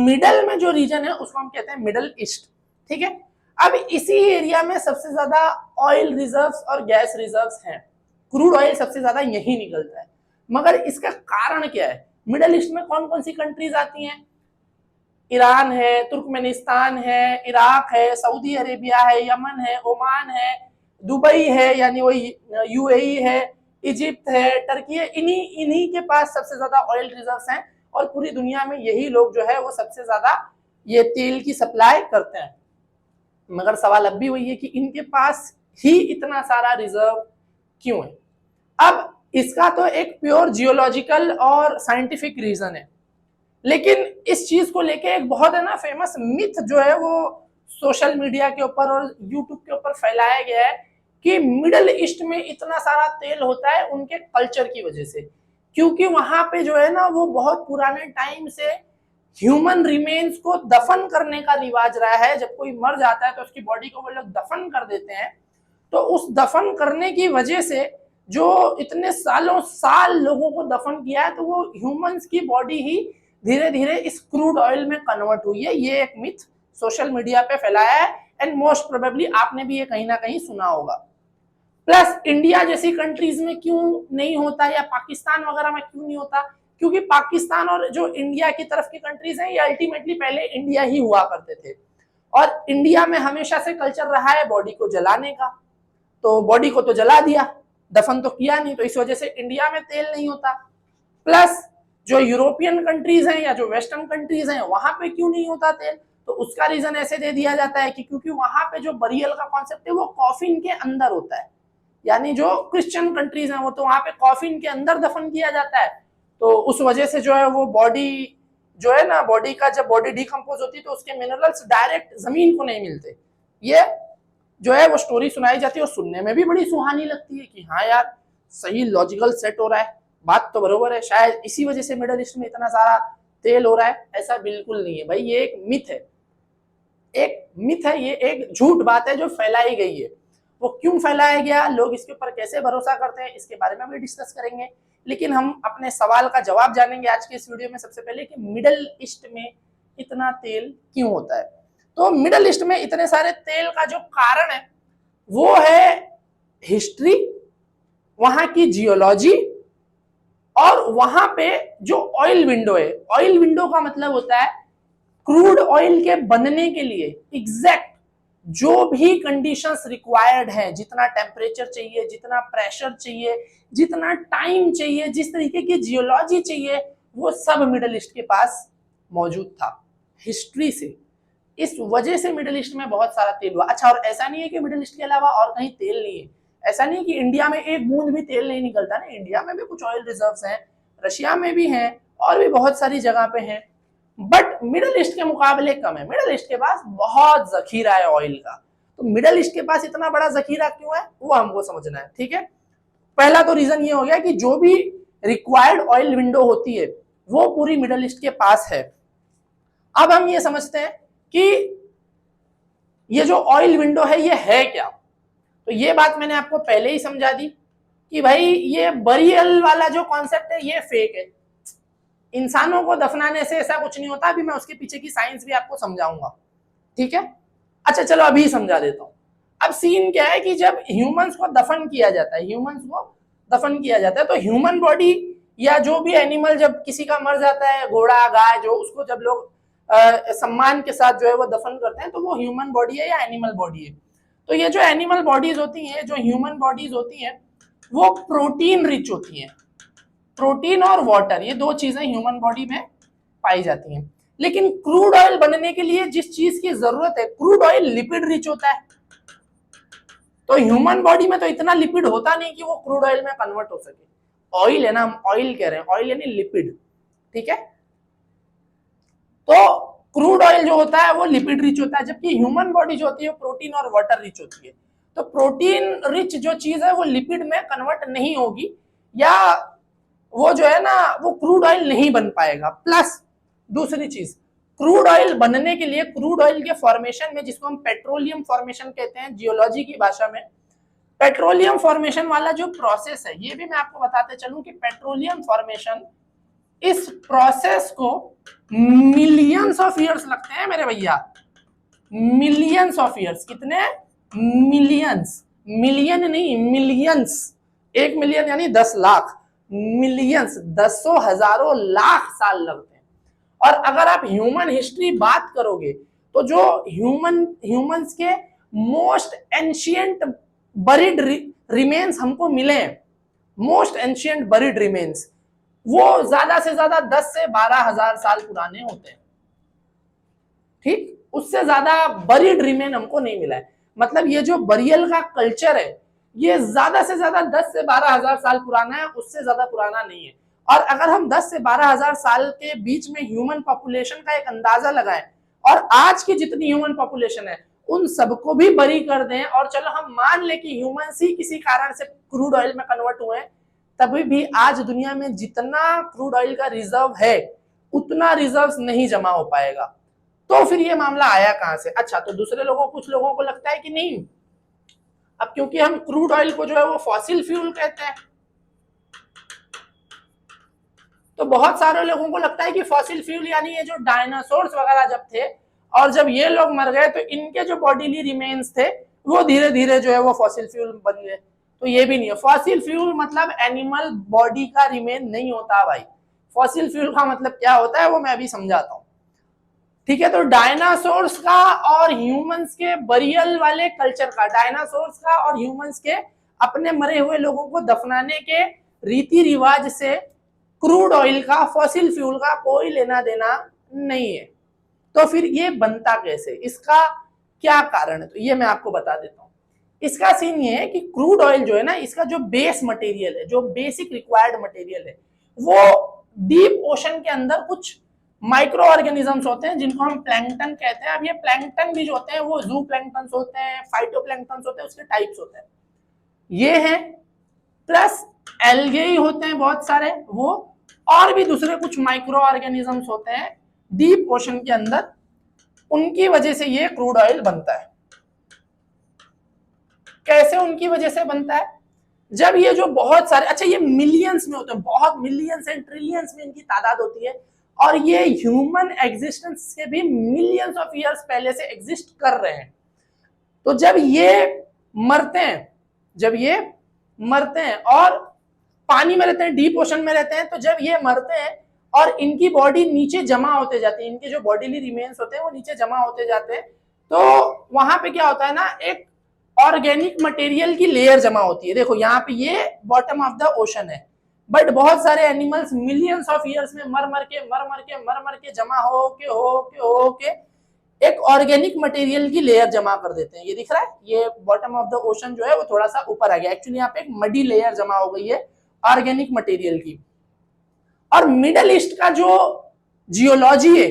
Middle में जो reason है उसको हम कहते हैं मिडल ईस्ट, ठीक है। अब इसी एरिया में सबसे ज्यादा ऑयल रिजर्व्स और गैस रिजर्व्स हैं, क्रूड ऑयल सबसे ज्यादा यही निकलता है। मगर इसका कारण क्या है? मिडल ईस्ट में कौन कौन सी कंट्रीज आती हैं? ईरान है, तुर्कमेनिस्तान है, इराक है, सऊदी अरेबिया है, यमन है, ओमान है, दुबई है यानी वही यूएई है, इजिप्ट है, टर्की है। इन्हीं इन्हीं के पास सबसे ज्यादा ऑयल रिजर्व्स हैं और पूरी दुनिया में यही लोग जो है वो सबसे ज्यादा ये तेल की सप्लाई करते हैं। मगर सवाल अब भी वही है कि इनके पास ही इतना सारा रिजर्व क्यों है? अब इसका तो एक प्योर जियोलॉजिकल और साइंटिफिक रीजन है, लेकिन इस चीज को लेके एक बहुत है ना फेमस मिथ जो है वो सोशल मीडिया के ऊपर और यूट्यूब के ऊपर फैलाया गया है कि मिडल ईस्ट में इतना सारा तेल होता है उनके कल्चर की वजह से, क्योंकि वहां पे जो है ना वो बहुत पुराने टाइम से ह्यूमन रिमेन्स को दफन करने का रिवाज रहा है। जब कोई मर जाता है तो उसकी बॉडी को वो लोग दफन कर देते हैं, तो उस दफन करने की वजह से जो इतने सालों साल लोगों को दफन किया है तो वो ह्यूमंस की बॉडी ही धीरे धीरे इस क्रूड ऑयल में कन्वर्ट हुई है। ये एक मिथ सोशल मीडिया पे फैलाया है एंड मोस्ट प्रोबेबली आपने भी ये कहीं ना कहीं सुना होगा। प्लस इंडिया जैसी कंट्रीज में क्यों नहीं होता या पाकिस्तान वगैरह में क्यों नहीं होता? क्योंकि पाकिस्तान और जो इंडिया की तरफ की कंट्रीज हैं ये अल्टीमेटली पहले इंडिया ही हुआ करते थे और इंडिया में हमेशा से कल्चर रहा है बॉडी को जलाने का, तो बॉडी को तो जला दिया, दफन तो किया नहीं, तो इस वजह से इंडिया में तेल नहीं होता। प्लस जो यूरोपियन कंट्रीज हैं या जो वेस्टर्न कंट्रीज हैं वहां पे क्यों नहीं होता तेल? तो उसका रीजन ऐसे दे दिया जाता है कि क्योंकि वहां पे जो बरियल का कॉन्सेप्ट है वो कॉफिन के अंदर होता है, यानी जो क्रिश्चियन कंट्रीज हैं वो तो वहां पे कॉफिन के अंदर दफन किया जाता है, तो उस वजह से जो है वो बॉडी जो है ना, बॉडी का जब बॉडी डिकम्पोज होती है तो उसके मिनरल्स डायरेक्ट जमीन को नहीं मिलते। ये जो है वो स्टोरी सुनाई जाती है और सुनने में भी बड़ी सुहानी लगती है कि हाँ यार सही लॉजिकल सेट हो रहा है, बात तो बरोबर है, शायद इसी वजह से मिडल ईस्ट में इतना सारा तेल हो रहा है। ऐसा बिल्कुल नहीं है भाई, ये एक मिथ है, एक मिथ है, ये एक झूठ बात है जो फैलाई गई है। वो क्यों फैलाया गया, लोग इसके ऊपर कैसे भरोसा करते हैं, इसके बारे में भी डिस्कस करेंगे। लेकिन हम अपने सवाल का जवाब जानेंगे आज के इस वीडियो में सबसे पहले कि मिडल ईस्ट में इतना तेल क्यों होता है। तो मिडल ईस्ट में इतने सारे तेल का जो कारण है वो है हिस्ट्री, वहां की जियोलॉजी और वहां पे जो ऑयल विंडो है। ऑयल विंडो का मतलब होता है क्रूड ऑयल के बनने के लिए एग्जैक्ट जो भी कंडीशंस रिक्वायर्ड है, जितना टेम्परेचर चाहिए, जितना प्रेशर चाहिए, जितना टाइम चाहिए, जिस तरीके की जियोलॉजी चाहिए, वो सब मिडल ईस्ट के पास मौजूद था हिस्ट्री से। इस वजह से मिडल ईस्ट में बहुत सारा तेल हुआ। अच्छा, और ऐसा नहीं है कि मिडल ईस्ट के अलावा और कहीं तेल नहीं है, ऐसा नहीं कि इंडिया में एक बूंद भी तेल नहीं निकलता ना, इंडिया में भी कुछ ऑयल रिजर्व्स हैं, रशिया में भी हैं और भी बहुत सारी जगह पे हैं, बट मिडल ईस्ट के मुकाबले कम है। मिडल ईस्ट के पास बहुत जखीरा है ऑयल का, तो मिडल ईस्ट के पास इतना बड़ा जखीरा क्यों है वो हमको समझना है, ठीक है। पहला तो रीजन ये हो गया कि जो भी रिक्वायर्ड ऑयल विंडो होती है वो पूरी मिडल ईस्ट के पास है। अब हम ये समझते हैं कि ये जो ऑयल विंडो है ये है क्या। तो ये बात मैंने आपको पहले ही समझा दी कि भाई ये बरियल वाला जो कॉन्सेप्ट है ये फेक है, इंसानों को दफनाने से ऐसा कुछ नहीं होता। अभी मैं उसके पीछे की साइंस भी आपको समझाऊंगा, ठीक है। अच्छा चलो अभी समझा देता हूं। अब सीन क्या है कि जब ह्यूमंस को दफन किया जाता है, ह्यूमंस को दफन किया जाता है तो ह्यूमन बॉडी या जो भी एनिमल जब किसी का मर जाता है, घोड़ा गाय, जो उसको जब लोग सम्मान के साथ जो है वो दफन करते हैं तो वो ह्यूमन बॉडी है या एनिमल बॉडी है। तो ये जो एनिमल बॉडीज होती हैं, जो ह्यूमन बॉडीज होती हैं, वो प्रोटीन रिच होती हैं। प्रोटीन और वाटर ये दो चीजें ह्यूमन बॉडी में पाई जाती हैं। लेकिन क्रूड ऑयल बनने के लिए जिस चीज की जरूरत है, क्रूड ऑयल लिपिड रिच होता है, तो ह्यूमन बॉडी में तो इतना लिपिड होता नहीं कि वो क्रूड ऑयल में कन्वर्ट हो सके। ऑयल है ना, हम ऑयल कह रहे हैं, ऑयल यानी लिपिड, ठीक है। तो क्रूड ऑयल जो होता है वो लिपिड रिच होता है, जबकि ह्यूमन बॉडी जो होती है प्रोटीन और वाटर रिच होती है। तो प्रोटीन रिच जो चीज है वो लिपिड में कन्वर्ट नहीं होगी, या वो जो है ना वो क्रूड ऑयल नहीं बन पाएगा। प्लस दूसरी चीज, क्रूड ऑयल बनने के लिए, क्रूड ऑयल के फॉर्मेशन में, जिसको हम पेट्रोलियम फॉर्मेशन कहते हैं जियोलॉजी की भाषा में, पेट्रोलियम फॉर्मेशन वाला जो प्रोसेस है, ये भी मैं आपको बताते चलूं कि पेट्रोलियम फॉर्मेशन, इस प्रोसेस को मिलियंस ऑफ ईयर्स लगते हैं मेरे भैया, मिलियंस ऑफ ईयर्स। कितने? मिलियंस, मिलियन नहीं मिलियंस। 1 मिलियन यानी 10 लाख, मिलियंस दसों हजारों लाख साल लगते हैं। और अगर आप ह्यूमन हिस्ट्री बात करोगे तो जो ह्यूमंस के मोस्ट एंशियंट बरीड रिमेन्स हमको मिले हैं, मोस्ट एंशियंट बरीड रिमेन्स, वो ज्यादा से ज्यादा 10 से 12 हजार साल पुराने होते हैं। ठीक, उससे ज्यादा बरीड रिमेन हमको नहीं मिला है। मतलब ये जो बरियल का कल्चर है ये ज्यादा से ज्यादा 10 से 12 हजार साल पुराना है, उससे ज्यादा पुराना नहीं है। और अगर हम 10 से 12 हजार साल के बीच में ह्यूमन पॉपुलेशन का एक अंदाजा लगाएं और आज की जितनी ह्यूमन पॉपुलेशन है उन सबको भी बरी कर दें, और चलो हम मान ले कि ह्यूमंस ही किसी कारण से क्रूड ऑयल में कन्वर्ट हुए, तभी भी आज दुनिया में जितना क्रूड ऑयल का रिजर्व है उतना रिजर्व नहीं जमा हो पाएगा। तो फिर ये मामला आया कहां से? अच्छा, तो दूसरे लोगों, कुछ लोगों को लगता है कि नहीं, अब क्योंकि हम क्रूड ऑयल को जो है वो फॉसिल फ्यूल कहते हैं, तो बहुत सारे लोगों को लगता है कि फॉसिल फ्यूल यानी ये जो डायनासोर्स वगैरह जब थे और जब ये लोग मर गए तो इनके जो बॉडीली रिमेन्स थे वो धीरे धीरे जो है वो फॉसिल फ्यूल बन गए। तो ये भी नहीं है। फॉसिल फ्यूल मतलब एनिमल बॉडी का रिमेन नहीं होता भाई। फॉसिल फ्यूल का मतलब क्या होता है वो मैं अभी समझाता हूं। ठीक है, तो डायनासोर्स का और ह्यूमंस के बरियल वाले कल्चर का, डायनासोर्स का और ह्यूमंस के अपने मरे हुए लोगों को दफनाने के रीति रिवाज से क्रूड ऑयल का, फॉसिल फ्यूल का कोई लेना देना नहीं है। तो फिर ये बनता कैसे, इसका क्या कारण है? तो ये मैं आपको बता देता हूं। इसका सीन ये है कि क्रूड ऑयल जो है ना, इसका जो बेस मटेरियल है, जो बेसिक रिक्वायर्ड मटेरियल है, वो डीप ओशन के अंदर कुछ माइक्रो ऑर्गेनिजम्स होते हैं जिनको हम प्लैंकटन कहते हैं। अब ये प्लैंकटन भी जो होते हैं वो जू प्लैंकटन होते हैं, फाइटोप्लैंकटन होते हैं, उसके टाइप्स होते हैं ये हैं, प्लस एल्गे होते हैं बहुत सारे वो, और भी दूसरे कुछ माइक्रो ऑर्गेनिजम्स होते हैं डीप ओशन के अंदर, उनकी वजह से ये क्रूड ऑयल बनता है। कैसे उनकी वजह से बनता है? जब ये जो बहुत सारे, अच्छा ये मिलियंस में होते हैं, बहुत मिलियंस एंड ट्रिलियंस में इनकी तादाद होती है, और ये ह्यूमन एग्जिस्टेंस के भी मिलियंस ऑफ ईयर्स पहले से एग्जिस्ट कर रहे हैं। तो जब ये मरते हैं, जब ये मरते हैं और पानी में रहते हैं, डीप ओशन में रहते हैं, तो जब ये मरते हैं और इनकी बॉडी नीचे जमा होते जाती है, इनके जो बॉडीली रिमेन्स होते हैं वो नीचे जमा होते जाते हैं, तो वहां पे क्या होता है ना, एक ऑर्गेनिक मटेरियल की लेयर जमा होती है। देखो यहाँ पे ये बॉटम ऑफ द ओशन है, बट बहुत सारे एनिमल्स मिलियंस ऑफ ईयर्स में मर मर के जमा हो के एक ऑर्गेनिक मटेरियल की लेयर जमा कर देते हैं। ये दिख रहा है, ये बॉटम ऑफ द ओशन जो है वो थोड़ा सा ऊपर आ गया, एक्चुअली यहाँ पे एक मडी लेयर जमा हो गई है ऑर्गेनिक मटेरियल की। और मिडल ईस्ट का जो जियोलॉजी है,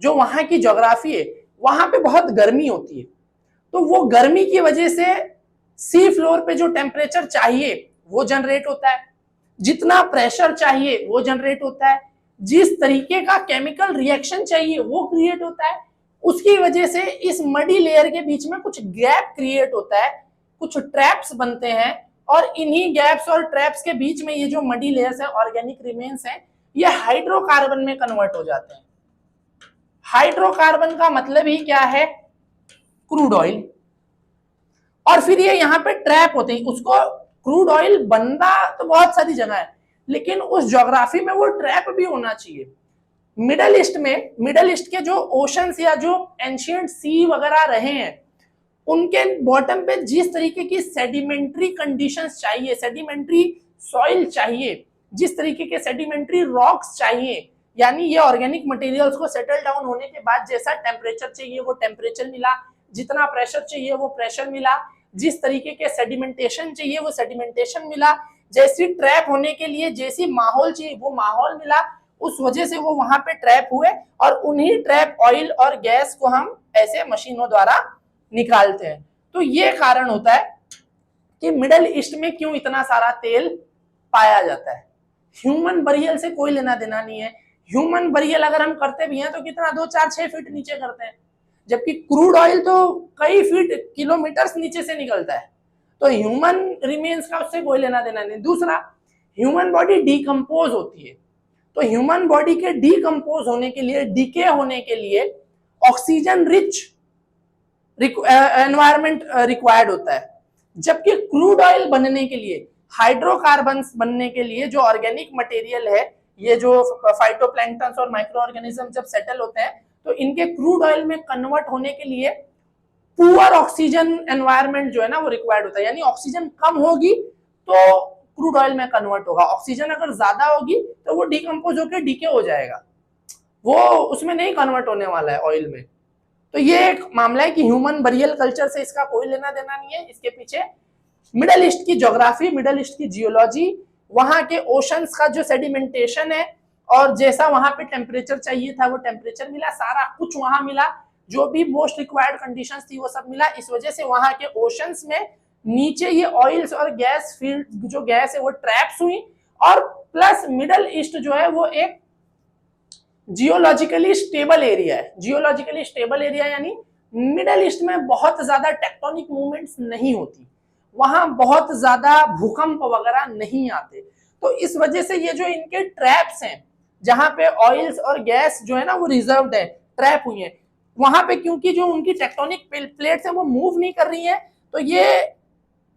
जो वहां की ज्योग्राफी है, वहां पे बहुत गर्मी होती है, तो वो गर्मी की वजह से सी फ्लोर पे जो टेम्परेचर चाहिए वो जनरेट होता है, जितना प्रेशर चाहिए वो जनरेट होता है, जिस तरीके का केमिकल रिएक्शन चाहिए वो क्रिएट होता है। उसकी वजह से इस मडी लेयर के बीच में कुछ गैप क्रिएट होता है, कुछ ट्रैप्स बनते हैं, और इन्हीं गैप्स और ट्रैप्स के बीच में ये जो मडी लेयर्स है, ऑर्गेनिक रिमेन्स है, ये हाइड्रोकार्बन में कन्वर्ट हो जाते हैं। हाइड्रोकार्बन का मतलब ही क्या है? Crude oil. और फिर ये यहाँ पे ट्रैप होते हैं। उसको क्रूड ऑयल बनता तो बहुत सारी जगह है, लेकिन उस ज्योग्राफी में वो ट्रैप भी होना चाहिए। मिडल ईस्ट में, मिडल ईस्ट के जो ओशंस या जो एंशियंट सी वगैरह रहे हैं, उनके बॉटम पे जिस तरीके की सेडिमेंट्री कंडीशंस चाहिए, सेडिमेंट्री सॉइल चाहिए, जिस तरीके के सेडिमेंट्री रॉक्स चाहिए, यानी ये ऑर्गेनिक मटेरियल्स को सेटल डाउन होने के बाद जैसा टेम्परेचर चाहिए वो टेम्परेचर मिला, जितना प्रेशर चाहिए वो प्रेशर मिला, जिस तरीके के सेडिमेंटेशन चाहिए वो सेडिमेंटेशन मिला, जैसी ट्रैप होने के लिए जैसी माहौल चाहिए वो माहौल मिला, उस वजह से वो वहां पे ट्रैप हुए, और उन्हीं ट्रैप ऑयल और गैस को हम ऐसे मशीनों द्वारा निकालते हैं। तो ये कारण होता है कि मिडल ईस्ट में क्यों इतना सारा तेल पाया जाता है। ह्यूमन बरियल से कोई लेना देना नहीं है। ह्यूमन बरियल अगर हम करते भी हैं तो कितना 2-4-6 फीट नीचे करते हैं, जबकि क्रूड ऑयल तो कई फीट, किलोमीटर्स नीचे से निकलता है। तो ह्यूमन रिमेन्स का उससे कोई लेना देना नहीं। दूसरा, ह्यूमन बॉडी डिकम्पोज होती है, तो ह्यूमन बॉडी के डीकम्पोज होने के लिए, डीके होने के लिए ऑक्सीजन रिच एनवायरमेंट रिक्वायर्ड होता है, जबकि क्रूड ऑयल बनने के लिए, हाइड्रोकार्बन्स बनने के लिए जो ऑर्गेनिक मटेरियल है, ये जो फाइटोप्लैंक्टन्स और माइक्रो ऑर्गेनिज्म जब सेटल होते हैं तो इनके क्रूड ऑयल में कन्वर्ट होने के लिए पुअर ऑक्सीजन एनवायरनमेंट जो है ना वो रिक्वायर्ड होता है। यानी ऑक्सीजन कम होगी तो क्रूड ऑयल में कन्वर्ट होगा, ऑक्सीजन अगर ज्यादा होगी तो वो डीकम्पोज होकर डीके हो जाएगा, वो उसमें नहीं कन्वर्ट होने वाला है ऑयल में। तो ये एक मामला है कि ह्यूमन बरियल कल्चर से इसका कोई लेना देना नहीं है। इसके पीछे मिडल ईस्ट की ज्योग्राफी, मिडल ईस्ट की जियोलॉजी, वहां के ओशंस का जो सेडिमेंटेशन है और जैसा वहां पे टेम्परेचर चाहिए था वो टेम्परेचर मिला, सारा कुछ वहां मिला, जो भी मोस्ट रिक्वायर्ड कंडीशंस थी वो सब मिला। इस वजह से वहां के ओशंस में नीचे ये ऑयल्स और गैस फील्ड, जो गैस है वो ट्रैप्स हुई, और प्लस मिडल ईस्ट जो है वो एक जियोलॉजिकली स्टेबल एरिया है। जियोलॉजिकली स्टेबल एरिया यानी मिडल ईस्ट में बहुत ज्यादा टेक्टोनिक मूवमेंट्स नहीं होती, वहां बहुत ज्यादा भूकंप वगैरह नहीं आते। तो इस वजह से ये जो इनके ट्रैप्स हैं, जहां पे ऑयल्स और गैस जो है ना वो रिजर्व्ड है, ट्रैप हुई है, वहां पे क्योंकि जो उनकी टेक्टोनिक प्लेट्स है वो मूव नहीं कर रही है, तो ये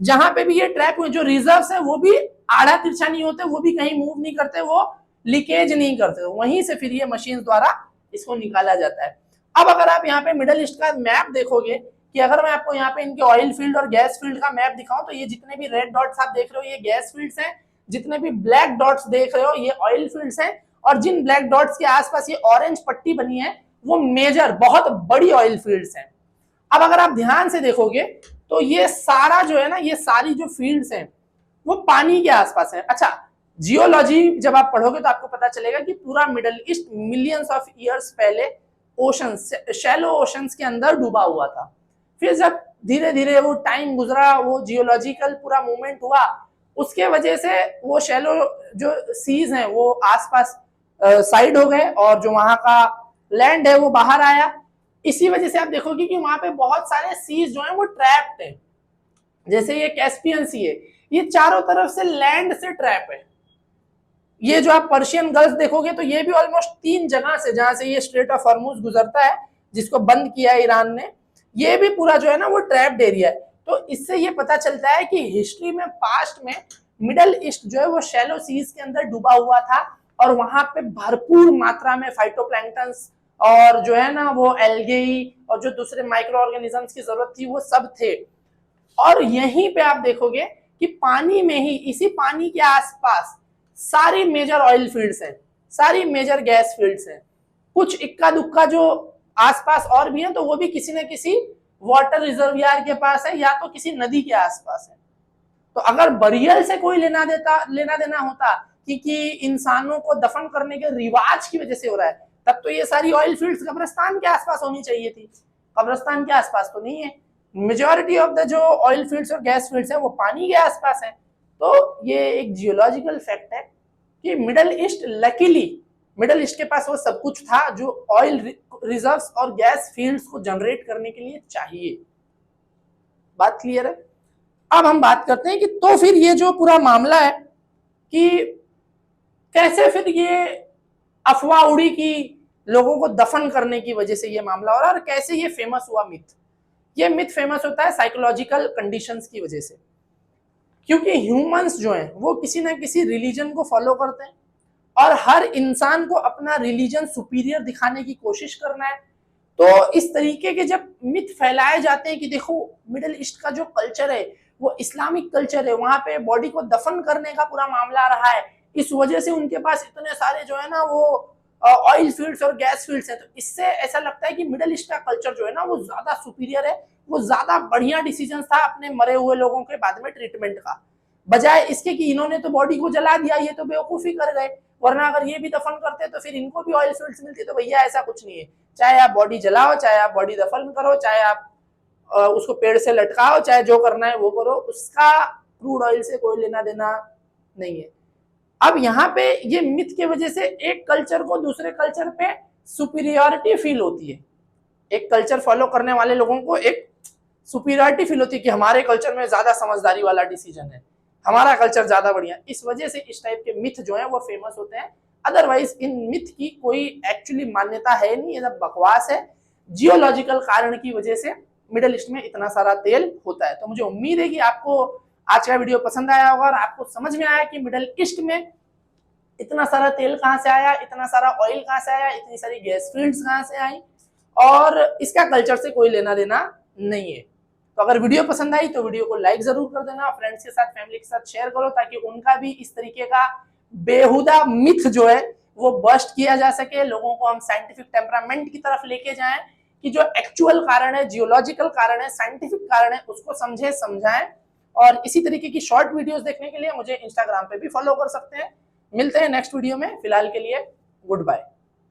जहां पे भी ये ट्रैप हुए, जो रिजर्व्स है वो भी आड़ा तिरछा नहीं होते, वो भी कहीं मूव नहीं करते, वो लीकेज नहीं करते, वहीं से फिर ये मशीन द्वारा इसको निकाला जाता है। अब अगर आप यहाँ पे मिडल ईस्ट का मैप देखोगे, कि अगर मैं आपको यहाँ पे इनके ऑयल फील्ड और गैस फील्ड का मैप दिखाऊं, तो ये जितने भी रेड डॉट्स आप देख रहे हो ये गैस फील्ड्स हैं, जितने भी ब्लैक डॉट्स देख रहे हो ये ऑयल फील्ड्स हैं, और जिन ब्लैक डॉट्स के आसपास ये ऑरेंज पट्टी बनी है वो मेजर बहुत बड़ी ऑयल फील्ड्स हैं। अब अगर आप ध्यान से देखोगे तो ये सारा जो है ना, ये सारी जो फील्ड्स हैं वो पानी के आसपास है। अच्छा, जियोलॉजी जब आप पढ़ोगे तो आपको पता चलेगा कि पूरा middle east millions of years पहले ओशंस, शैलो ओशंस के अंदर डूबा हुआ था। फिर जब धीरे धीरे वो टाइम गुजरा, वो जियोलॉजिकल पूरा मूवमेंट हुआ, उसके वजह से वो शैलो जो सीज हैं वो आसपास साइड हो गए, और जो वहां का लैंड है वो बाहर आया। इसी वजह से आप देखोगे कि वहां पे बहुत सारे सीज जो हैं वो ट्रैप्ड हैं। जैसे ये कैस्पियन सी है, ये चारों तरफ से लैंड से ट्रैप है। ये जो आप पर्शियन गल्फ देखोगे तो ये भी ऑलमोस्ट 3 जगह से, जहां से ये स्ट्रेट ऑफ हॉर्मुज गुजरता है, जिसको बंद किया है ईरान ने, ये भी पूरा जो है ना वो ट्रैप्ड एरिया है। तो इससे ये पता चलता है कि हिस्ट्री में, पास्ट में मिडल ईस्ट जो है वो शैलो सीज के अंदर डूबा हुआ था, और वहां पे भरपूर मात्रा में फाइटोप्लैंक्टन्स और जो है ना वो एल्गेई और जो दूसरे माइक्रो ऑर्गेनिजम्स की जरूरत थी वो सब थे। और यहीं पे आप देखोगे कि पानी में ही, इसी पानी के आसपास सारी मेजर ऑयल फील्ड्स हैं, सारी मेजर गैस फील्ड्स हैं। कुछ इक्का दुक्का जो आसपास और भी हैं तो वो भी किसी न किसी वाटर रिजर्वियर के पास है या तो किसी नदी के आसपास है। तो अगर बरियल से कोई लेना देना होता कि इंसानों को दफन करने के रिवाज की वजह से हो रहा है, तब तो ये सारी ऑयल फील्ड्स कब्रिस्तान के आसपास होनी चाहिए थी। कब्रिस्तान के आसपास तो नहीं है। मेजॉरिटी ऑफ द जो ऑयल फील्ड्स और गैस फील्ड्स है वो पानी के आसपास है। तो ये एक जियोलॉजिकल फैक्ट है कि middle east, luckily middle east के पास वो सब कुछ था जो ऑयल रिजर्व्स और गैस फील्ड्स को जनरेट करने के लिए चाहिए। बात क्लियर है? अब हम बात करते हैं कि तो फिर ये जो पूरा मामला है कि कैसे फिर ये अफवाह उड़ी कि लोगों को दफन करने की वजह से ये मामला हो रहा है, और कैसे ये फेमस हुआ मिथ। ये मिथ फेमस होता है साइकोलॉजिकल कंडीशंस की वजह से, क्योंकि ह्यूमंस जो हैं वो किसी ना किसी रिलीजन को फॉलो करते हैं, और हर इंसान को अपना रिलीजन सुपीरियर दिखाने की कोशिश करना है। तो इस तरीके के जब मिथ फैलाए जाते हैं कि देखो मिडिल ईस्ट का जो कल्चर है वो इस्लामिक कल्चर है, वहां पे बॉडी को दफन करने का पूरा मामला रहा है, इस वजह से उनके पास इतने सारे जो है ना वो ऑयल फील्ड्स और गैस फील्ड्स हैं, तो इससे ऐसा लगता है कि मिडिल ईस्ट का कल्चर जो है ना वो ज्यादा सुपीरियर है, वो ज्यादा बढ़िया डिसीजन था अपने मरे हुए लोगों के बाद में ट्रीटमेंट का, बजाय इसके कि इन्होंने तो बॉडी को जला दिया, ये तो बेवकूफी कर गए, वरना अगर ये भी दफन करते तो फिर इनको भी ऑयल फील्ड्स मिलती। तो भैया ऐसा कुछ नहीं है, चाहे आप बॉडी जलाओ, चाहे आप बॉडी दफन करो, चाहे आप उसको पेड़ से लटकाओ, चाहे जो करना है वो करो, उसका क्रूड ऑयल से कोई लेना देना नहीं है। अब यहाँ पे ये मिथ की वजह से एक कल्चर को दूसरे कल्चर पे सुपीरियरिटी फील होती है, एक कल्चर फॉलो करने वाले लोगों को एक सुपीरियरिटी फील होती है कि हमारे कल्चर में ज्यादा समझदारी वाला डिसीजन है, हमारा कल्चर ज्यादा बढ़िया। इस वजह से इस टाइप के मिथ जो है वो फेमस होते हैं अदरवाइज इन मिथ की कोई एक्चुअली मान्यता है नहीं, ये सब बकवास है। जियोलॉजिकल कारण की वजह से मिडिल ईस्ट में इतना सारा तेल होता है। तो मुझे उम्मीद है कि आपको आज का वीडियो पसंद आया होगा और आपको समझ में आया कि मिडिल ईस्ट में इतना सारा तेल कहां से आया, इतना सारा ऑयल कहां से आया, इतनी सारी गैस फील्ड्स कहां से आई, और इसका कल्चर से कोई लेना देना नहीं है। तो अगर वीडियो पसंद आई तो वीडियो को लाइक जरूर कर देना, फ्रेंड्स के साथ, फैमिली के साथ शेयर करो, ताकि उनका भी इस तरीके का बेहुदा मिथ जो है वो बस्ट किया जा सके, लोगों को हम साइंटिफिक टेम्परामेंट की तरफ लेके जाएं, कि जो एक्चुअल कारण है, जियोलॉजिकल कारण है, साइंटिफिक कारण है, उसको समझे समझाएं। और इसी तरीके की शॉर्ट वीडियोस देखने के लिए मुझे इंस्टाग्राम पे भी फॉलो कर सकते हैं। मिलते हैं नेक्स्ट वीडियो में, फिलहाल के लिए गुड बाय।